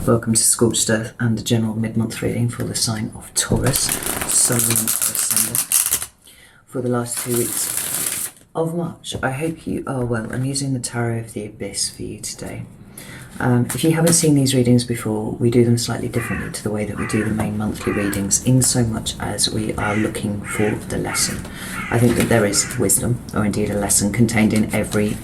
Welcome to Scorched Earth and a general mid-month reading for the sign of Taurus, Sun, Moon, Ascendant, for the last 2 weeks of March. I hope you are well. I'm using the Tarot of the Abyss for you today. If you haven't seen these readings before, we do them slightly differently to the way that we do the main monthly readings, in so much as we are looking for the lesson. I think that there is wisdom, or indeed a lesson, contained in every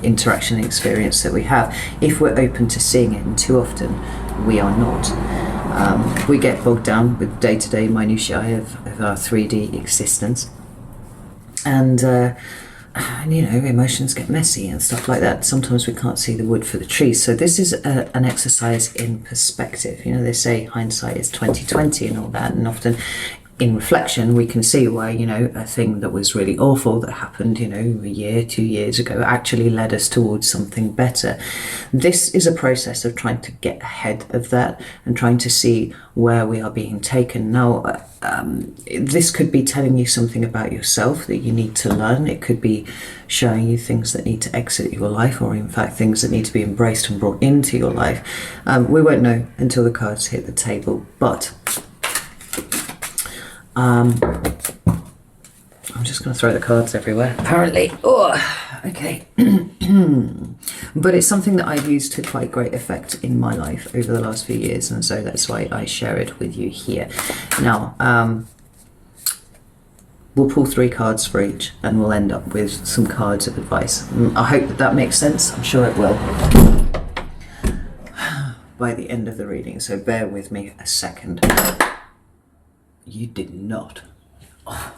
interaction and experience that we have, if we're open to seeing it, and too often we are not. We get bogged down with day-to-day minutiae of our 3D existence, and you know, emotions get messy and stuff like that. Sometimes we can't see the wood for the trees. So this is an exercise in perspective. You know, they say hindsight is 20/20 and all that, and often in reflection we can see why, you know, a thing that was really awful that happened, you know, a year, 2 years ago actually led us towards something better. This is a process of trying to get ahead of that and trying to see where we are being taken. Now, this could be telling you something about yourself that you need to learn. It could be showing you things that need to exit your life, or in fact things that need to be embraced and brought into your life. We won't know until the cards hit the table, but I'm just going to throw the cards everywhere, apparently. Oh, okay. But it's something that I've used to quite great effect in my life over the last few years, and so that's why I share it with you here. Now, we'll pull 3 cards for each, and we'll end up with some cards of advice. I hope that makes sense. I'm sure it will by the end of the reading, so bear with me a second. You did not. Oh.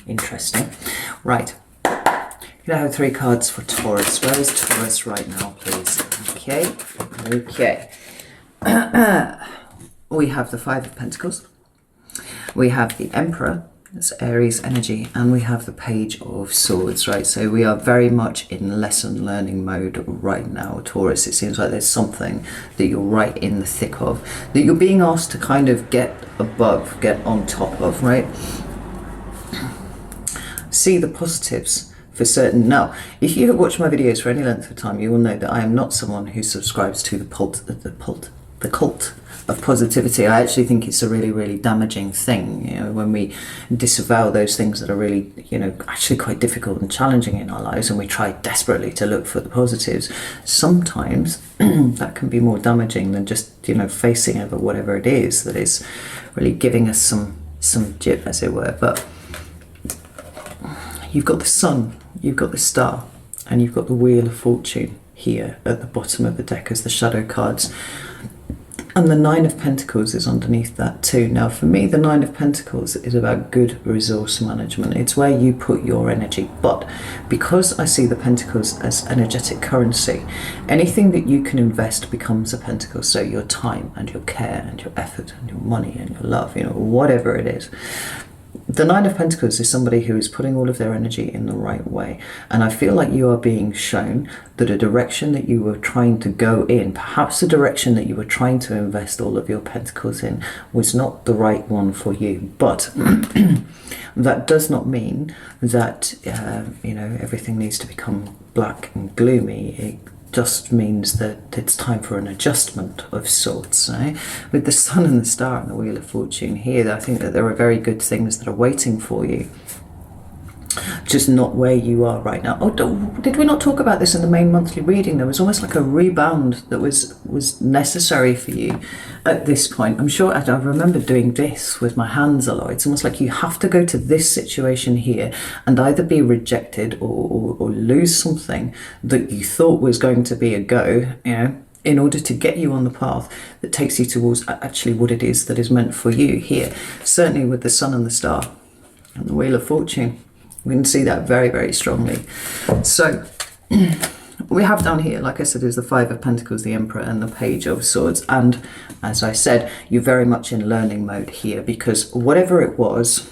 Interesting. Right. Can I have 3 cards for Taurus? Where is Taurus right now, please? Okay. Okay. We have the 5 of Pentacles. We have the Emperor. That's Aries energy, and we have the Page of Swords, right? So we are very much in lesson learning mode right now, Taurus. It seems like there's something that you're right in the thick of, that you're being asked to kind of get above, get on top of, right? See the positives for certain. Now, if you have watched my videos for any length of time, you will know that I am not someone who subscribes to the cult of positivity. I actually think it's a really, really damaging thing, you know, when we disavow those things that are really, you know, actually quite difficult and challenging in our lives, and we try desperately to look for the positives. Sometimes that can be more damaging than just, you know, facing over whatever it is that is really giving us some jip, as it were. But you've got the Sun, you've got the Star, and you've got the Wheel of Fortune here at the bottom of the deck as the shadow cards. And the 9 of Pentacles is underneath that too. Now, for me, the 9 of Pentacles is about good resource management. It's where you put your energy. But because I see the Pentacles as energetic currency, anything that you can invest becomes a Pentacle. So your time and your care and your effort and your money and your love, you know, whatever it is. The 9 of Pentacles is somebody who is putting all of their energy in the right way. And I feel like you are being shown that a direction that you were trying to go in, perhaps the direction that you were trying to invest all of your pentacles in, was not the right one for you. But that does not mean that, you know, everything needs to become black and gloomy. It just means that it's time for an adjustment of sorts. Eh? With the Sun and the Star and the Wheel of Fortune here, I think that there are very good things that are waiting for you, just not where you are right now. Oh, did we not talk about this in the main monthly reading? There was almost like a rebound that was necessary for you at this point. I'm sure I remember doing this with my hands a lot. It's almost like you have to go to this situation here and either be rejected or lose something that you thought was going to be a go, you know, in order to get you on the path that takes you towards actually what it is that is meant for you here. Certainly with the Sun and the Star and the Wheel of Fortune, we can see that very, very strongly. So we have down here, like I said, is the 5 of Pentacles, the Emperor, and the Page of Swords. And as I said, you're very much in learning mode here, because whatever it was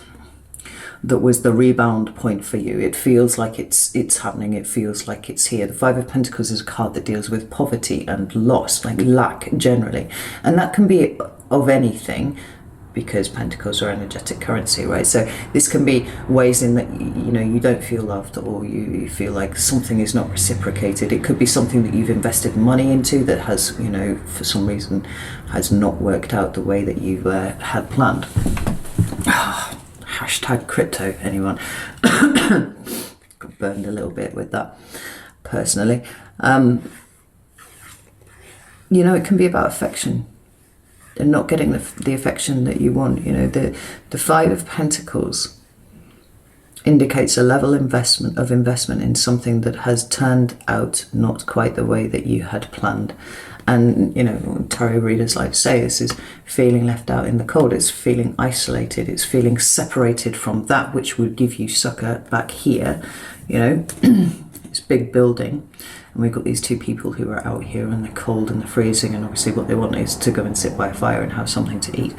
that was the rebound point for you, it feels like it's happening. It feels like it's here. The 5 of Pentacles is a card that deals with poverty and loss, like lack generally. And that can be of anything. because pentacles are energetic currency, right? So this can be ways in that you don't feel loved, or you feel like something is not reciprocated. It could be something that you've invested money into that has, for some reason has not worked out the way that you had planned. Hashtag crypto, anyone? Got burned a little bit with that personally. It can be about affection and not getting the affection that you want. The Five of Pentacles indicates a level of investment in something that has turned out not quite the way that you had planned. And tarot readers like to say, this is feeling left out in the cold. It's feeling isolated. It's feeling separated from that which would give you succor back here. This big building, and we've got these two people who are out here, and they're cold and they're freezing, and obviously what they want is to go and sit by a fire and have something to eat.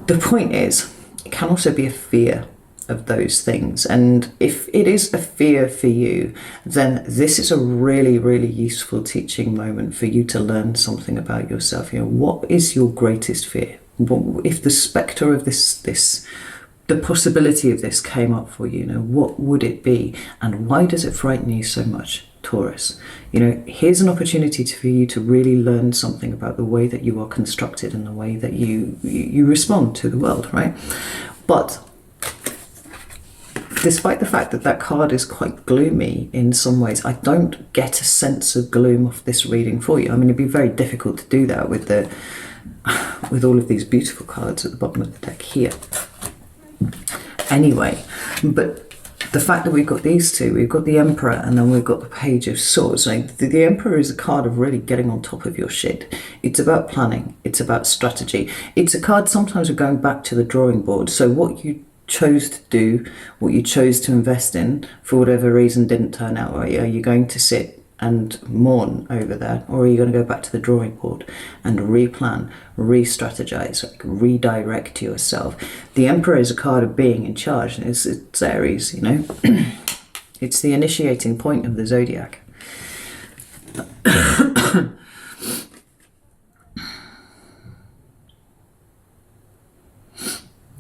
The point is, it can also be a fear of those things, and if it is a fear for you, then this is a really, really useful teaching moment for you to learn something about yourself. What is your greatest fear? If the spectre of the possibility of this came up for you, what would it be, and why does it frighten you so much, Taurus? Here's an opportunity for you to really learn something about the way that you are constructed and the way that you respond to the world, right? But despite the fact that card is quite gloomy in some ways, I don't get a sense of gloom off this reading for you. I mean, it'd be very difficult to do that with all of these beautiful cards at the bottom of the deck here. Anyway, but the fact that we've got these two, we've got the Emperor and then we've got the Page of Swords. Like the Emperor is a card of really getting on top of your shit. It's about planning. It's about strategy. It's a card sometimes of going back to the drawing board. So what you chose to do, what you chose to invest in, for whatever reason didn't turn out right. Are you going to sit and mourn over that, or are you going to go back to the drawing board and replan, re-strategize, redirect yourself? The Emperor is a card of being in charge, and it's Aries, It's the initiating point of the zodiac.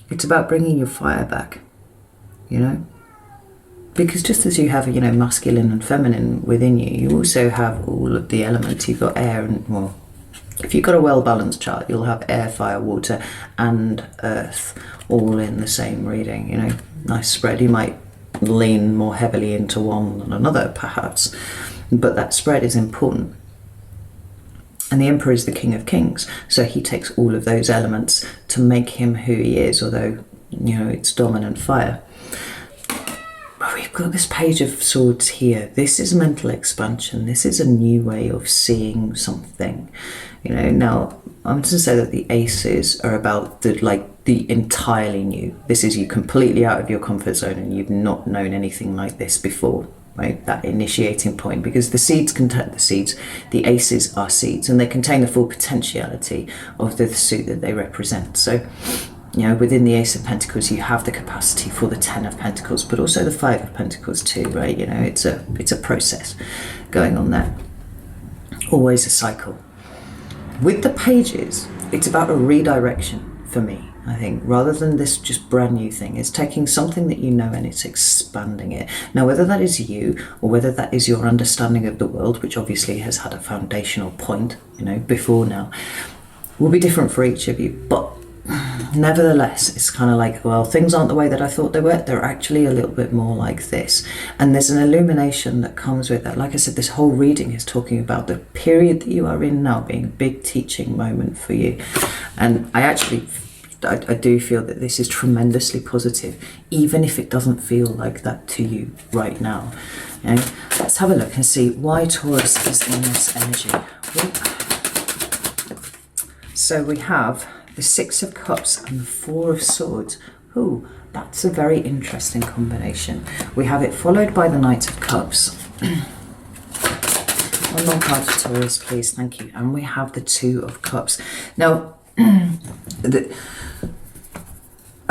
It's about bringing your fire back, Because just as you have, masculine and feminine within you, you also have all of the elements. You've got air and, well, if you've got a well-balanced chart, you'll have air, fire, water, and earth all in the same reading, Nice spread. You might lean more heavily into one than another, perhaps, but that spread is important. And the Emperor is the King of Kings, so he takes all of those elements to make him who he is, although, it's dominant fire. We've got this Page of Swords here. This is mental expansion. This is a new way of seeing something. Now, I'm going to say that the Aces are about the entirely new. This is you completely out of your comfort zone and you've not known anything like this before, right? That initiating point, because the seeds contain the Aces are seeds, and they contain the full potentiality of the suit that they represent. So, within the Ace of Pentacles, you have the capacity for the Ten of Pentacles, but also the Five of Pentacles too, right? It's a process going on there. Always a cycle. With the Pages, it's about a redirection for me, I think, rather than this just brand new thing. It's taking something that and it's expanding it. Now, whether that is you or whether that is your understanding of the world, which obviously has had a foundational point, before now, will be different for each of you. But nevertheless, it's kind of like, well, things aren't the way that I thought they were. They're actually a little bit more like this. And there's an illumination that comes with that. Like I said, this whole reading is talking about the period that you are in now being a big teaching moment for you. And I do feel that this is tremendously positive, even if it doesn't feel like that to you right now. Let's have a look and see why Taurus is in this energy. So we have the Six of Cups and the Four of Swords. Ooh, that's a very interesting combination. We have it followed by the Knight of Cups. One more card for Taurus, please. Thank you. And we have the Two of Cups. Now,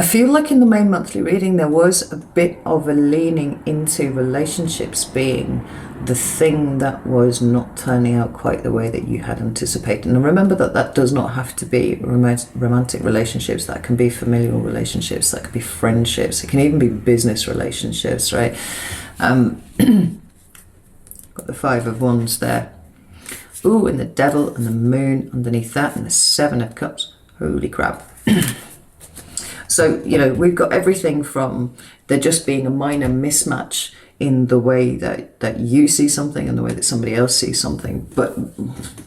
I feel like in the main monthly reading there was a bit of a leaning into relationships being the thing that was not turning out quite the way that you had anticipated. And remember that that does not have to be romantic relationships. That can be familial relationships, that can be friendships, it can even be business relationships, right? Got the Five of Wands there. Ooh, and the Devil and the Moon underneath that, and the Seven of Cups. Holy crap. So, you know, we've got everything from there just being a minor mismatch in the way that you see something and the way that somebody else sees something, but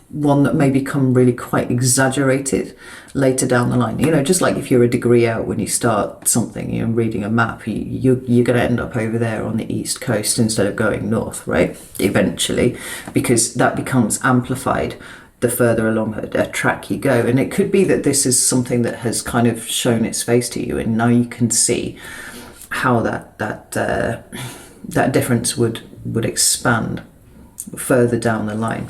one that may become really quite exaggerated later down the line. You know, just like if you're a degree out when you start something, you know, reading a map, you're going to end up over there on the East Coast instead of going north, right? Eventually, because that becomes amplified the further along a track you go. And it could be that this is something that has kind of shown its face to you, and now you can see how that difference would expand further down the line.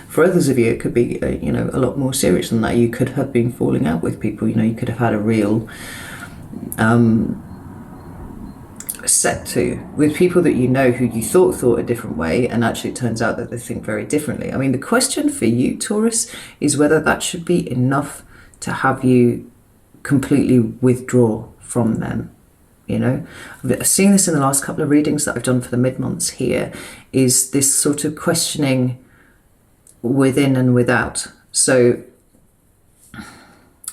For others of you, it could be you know, a lot more serious than that. You could have been falling out with people. You know, you could have had a real set to with people that you know who you thought a different way, and actually it turns out that they think very differently. I mean, the question for you, Taurus, is whether that should be enough to have you completely withdraw from them. You know, I've seen this in the last couple of readings that I've done for the mid-months here, is this sort of questioning within and without. So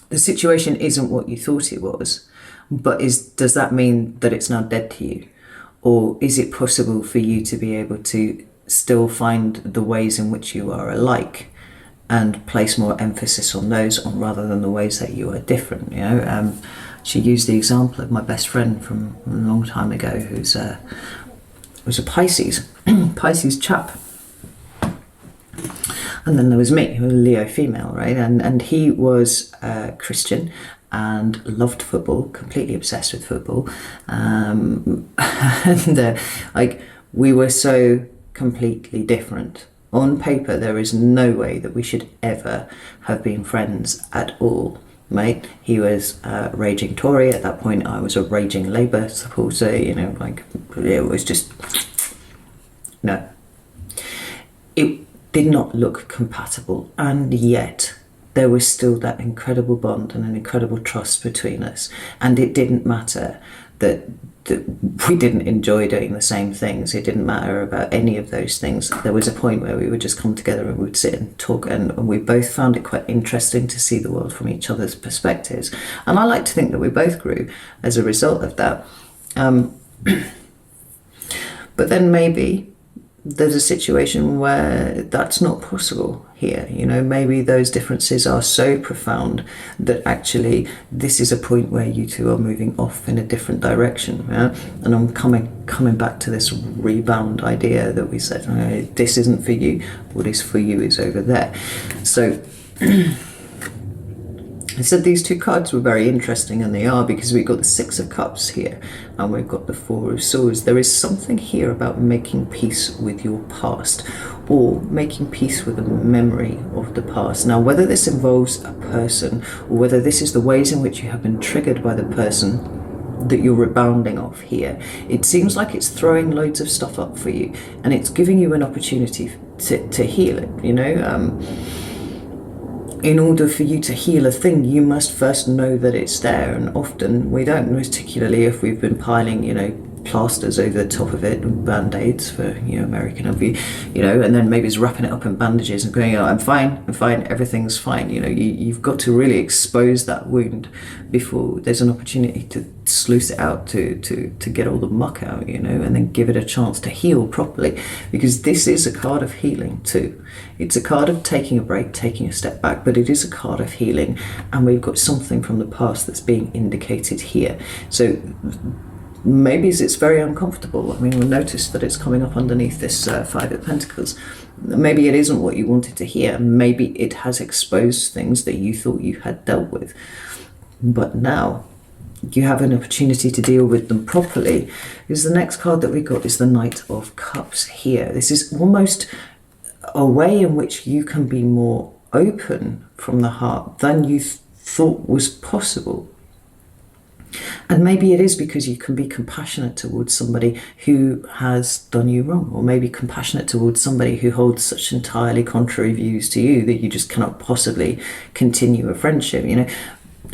the situation isn't what you thought it was, but does that mean that it's now dead to you? Or is it possible for you to be able to still find the ways in which you are alike and place more emphasis on those rather than the ways that you are different? You know, she used the example of my best friend from a long time ago who's was a Pisces, Pisces chap. And then there was me, who was a Leo female, right? And he was Christian and loved football, completely obsessed with football. And like, we were so completely different. On paper, there is no way that we should ever have been friends at all, right? He was raging Tory at that point. I was a raging Labour supporter, you know, like, it was just, no. It did not look compatible, and yet there was still that incredible bond and an incredible trust between us. And it didn't matter that we didn't enjoy doing the same things. It didn't matter about any of those things. There was a point where we would just come together and we would sit and talk, and we both found it quite interesting to see the world from each other's perspectives. And I like to think that we both grew as a result of that. But then maybe there's a situation where that's not possible here. You know, maybe those differences are so profound that actually this is a point where you two are moving off in a different direction. Yeah? And I'm coming back to this rebound idea that we said, oh, this isn't for you, what is for you is over there. So I said these two cards were very interesting, and they are, because we've got the Six of Cups here and we've got the Four of Swords. There is something here about making peace with your past, or making peace with a memory of the past. Now, whether this involves a person, or whether this is the ways in which you have been triggered by the person that you're rebounding off here, it seems like it's throwing loads of stuff up for you, and it's giving you an opportunity to heal it, you know. In order for you to heal a thing, you must first know that it's there, and often we don't, particularly if we've been piling, you know, plasters over the top of it, and band-aids for, you know, American of you, you know, and then maybe it's wrapping it up in bandages and going, oh, I'm fine, everything's fine. You know, you've got to really expose that wound before there's an opportunity to sluice it out, to get all the muck out, you know, and then give it a chance to heal properly, because this is a card of healing too. It's a card of taking a break, taking a step back, but it is a card of healing, and we've got something from the past that's being indicated here. So maybe it's very uncomfortable. I mean, we'll notice that it's coming up underneath this Five of Pentacles. Maybe it isn't what you wanted to hear. Maybe it has exposed things that you thought you had dealt with, but now you have an opportunity to deal with them properly. Because the next card that we got is the Knight of Cups here. This is almost a way in which you can be more open from the heart than you thought was possible. And maybe it is because you can be compassionate towards somebody who has done you wrong, or maybe compassionate towards somebody who holds such entirely contrary views to you that you just cannot possibly continue a friendship. You know,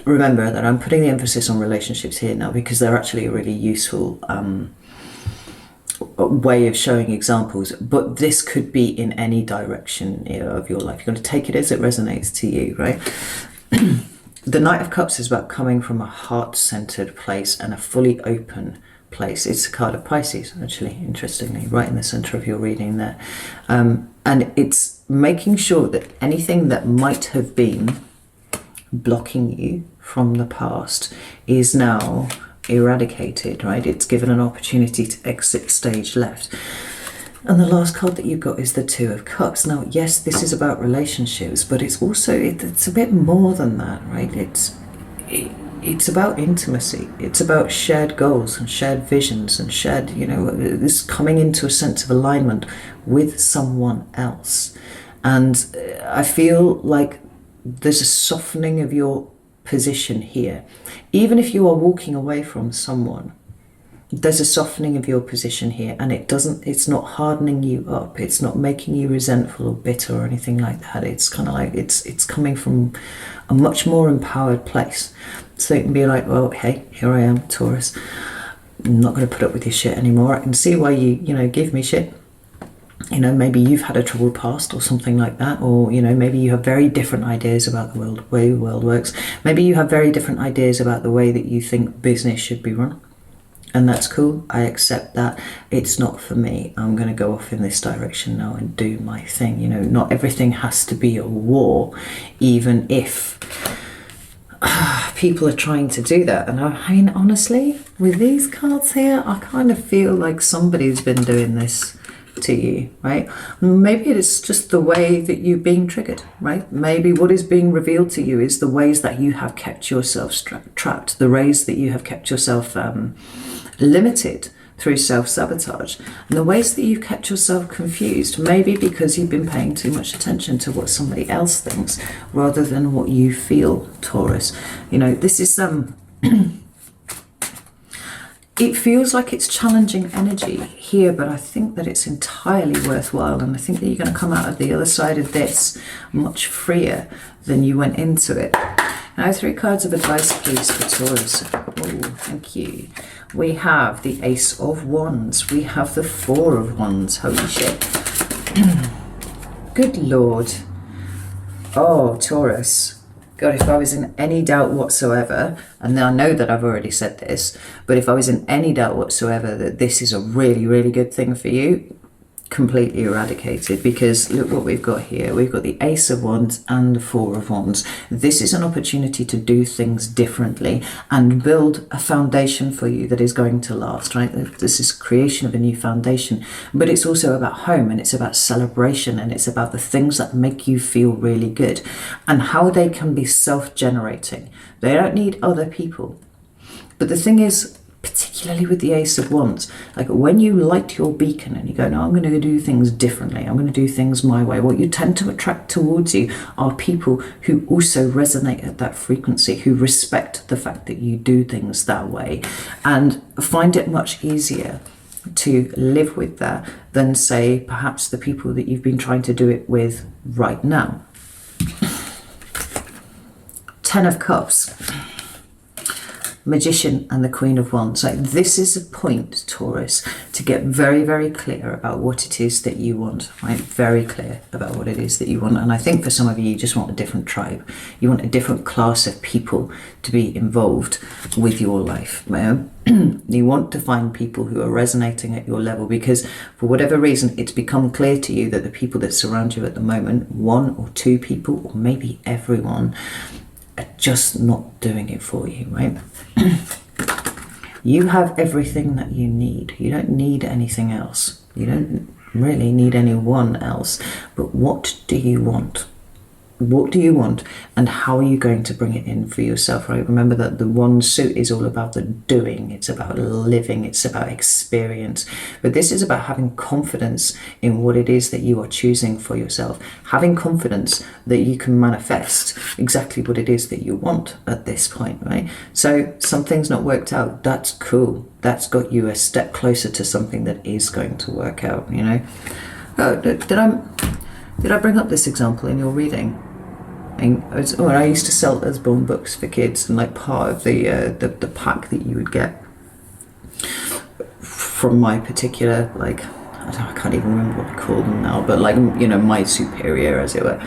remember that I'm putting the emphasis on relationships here now because they're actually a really useful way of showing examples, but this could be in any direction, you know, of your life. You're going to take it as it resonates to you, right? The Knight of Cups is about coming from a heart-centered place and a fully open place. It's a card of Pisces, actually, interestingly, right in the center of your reading there. And it's making sure that anything that might have been blocking you from the past is now eradicated, right? It's given an opportunity to exit stage left. And the last card that you've got is the Two of Cups. Now, yes, this is about relationships, but it's also, it's a bit more than that, right? It's about intimacy. It's about shared goals and shared visions and shared, you know, this coming into a sense of alignment with someone else. And I feel like there's a softening of your position here. Even if you are walking away from someone, there's a softening of your position here, and it's not hardening you up. It's not making you resentful or bitter or anything like that. It's kind of like it's coming from a much more empowered place. So you can be like, well, hey, here I am, Taurus. I'm not going to put up with your shit anymore. I can see why you know, give me shit. You know, maybe you've had a troubled past or something like that, or, you know, maybe you have very different ideas about the world, way the world works. Maybe you have very different ideas about the way that you think business should be run. And that's cool. I accept that. It's not for me. I'm going to go off in this direction now and do my thing. You know, not everything has to be a war, even if people are trying to do that. And I mean, honestly, with these cards here, I kind of feel like somebody's been doing this to you, right? Maybe it's just the way that you're being triggered, right? Maybe what is being revealed to you is the ways that you have kept yourself trapped, the ways that you have kept yourself limited through self-sabotage, and the ways that you've kept yourself confused, maybe because you've been paying too much attention to what somebody else thinks rather than what you feel, Taurus. You know, this is it feels like it's challenging energy here, but I think that it's entirely worthwhile, and I think that you're going to come out of the other side of this much freer than you went into it. Now, 3 cards of advice, please, for Taurus. Oh, thank you. We have the Ace of Wands. We have the 4 of Wands. Holy shit. Good Lord. Oh, Taurus. God, if I was in any doubt whatsoever, and I know that I've already said this, but if I was in any doubt whatsoever that this is a really, really good thing for you, completely eradicated, because look what we've got here. We've got the Ace of Wands and the 4 of Wands. This is an opportunity to do things differently and build a foundation for you that is going to last, right? This is creation of a new foundation, but it's also about home, and it's about celebration, and it's about the things that make you feel really good and how they can be self-generating. They don't need other people. But the thing is, particularly with the Ace of Wands, like when you light your beacon and you go, no, I'm going to do things differently, I'm going to do things my way, what you tend to attract towards you are people who also resonate at that frequency, who respect the fact that you do things that way and find it much easier to live with that than, say, perhaps the people that you've been trying to do it with right now. 10 of Cups. Magician and the Queen of Wands. Like, this is a point, Taurus, to get very, very clear about what it is that you want, right? Very clear about what it is that you want. And I think for some of you, you just want a different tribe. You want a different class of people to be involved with your life. You want to find people who are resonating at your level, because for whatever reason, it's become clear to you that the people that surround you at the moment, 1 or 2 people, or maybe everyone, are just not doing it for you, right? You have everything that you need. You don't need anything else. You don't really need anyone else. But what do you want? What do you want, and how are you going to bring it in for yourself, right? Remember that the one suit is all about the doing, it's about living, it's about experience. But this is about having confidence in what it is that you are choosing for yourself, having confidence that you can manifest exactly what it is that you want at this point, right? So something's not worked out, that's cool. That's got you a step closer to something that is going to work out, you know? Did I bring up this example in your reading? I used to sell Usborne books for kids, and like part of the pack that you would get from my particular, like, I can't even remember what I call them now, but like, you know, my superior, as it were,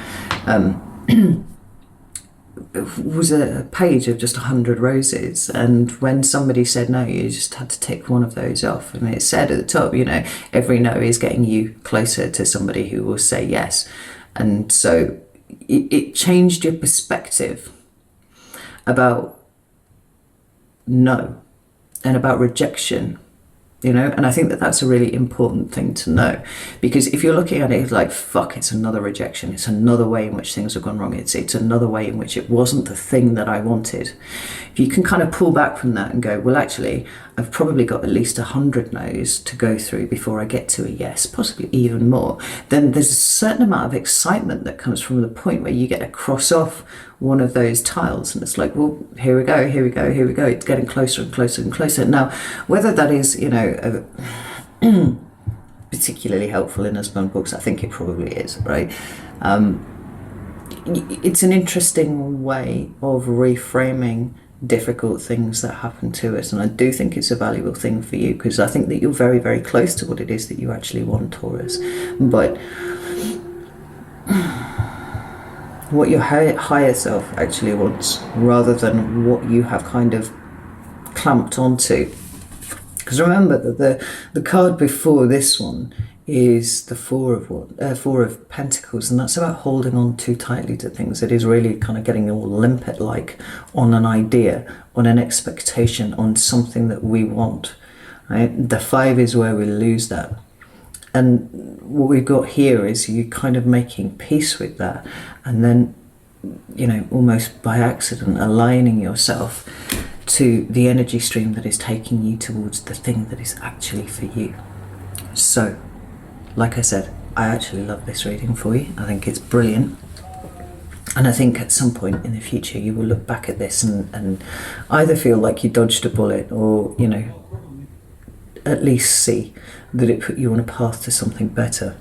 was a page of just 100 roses, and when somebody said no, you just had to tick one of those off, and it said at the top, you know, every no is getting you closer to somebody who will say yes. And so it changed your perspective about no and about rejection, you know. And I think that that's a really important thing to know, because if you're looking at it like, fuck, it's another rejection, it's another way in which things have gone wrong, it's another way in which it wasn't the thing that I wanted, if you can kind of pull back from that and go, well, actually, I've probably got at least 100 no's to go through before I get to a yes, possibly even more, then there's a certain amount of excitement that comes from the point where you get to cross off one of those tiles, and it's like, well, here we go, here we go, here we go, it's getting closer and closer and closer. Now, whether that is, you know, particularly helpful in Usborne books, I think it probably is, right? It's an interesting way of reframing difficult things that happen to us, and I do think it's a valuable thing for you, because I think that you're very, very close to what it is that you actually want, Taurus. But what your higher self actually wants, rather than what you have kind of clamped onto. Because remember that the card before this one is the Four of Pentacles, and that's about holding on too tightly to things. It is really kind of getting all limpet-like on an idea, on an expectation, on something that we want, right? The Five is where we lose that. And what we've got here is you kind of making peace with that, and then, you know, almost by accident aligning yourself to the energy stream that is taking you towards the thing that is actually for you. So, like I said, I actually love this reading for you. I think it's brilliant. And I think at some point in the future you will look back at this and either feel like you dodged a bullet, or, you know, at least see that it put you on a path to something better.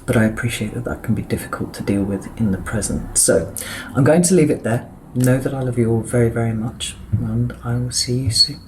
But I appreciate that that can be difficult to deal with in the present. So I'm going to leave it there. Know that I love you all very, very much, and I will see you soon.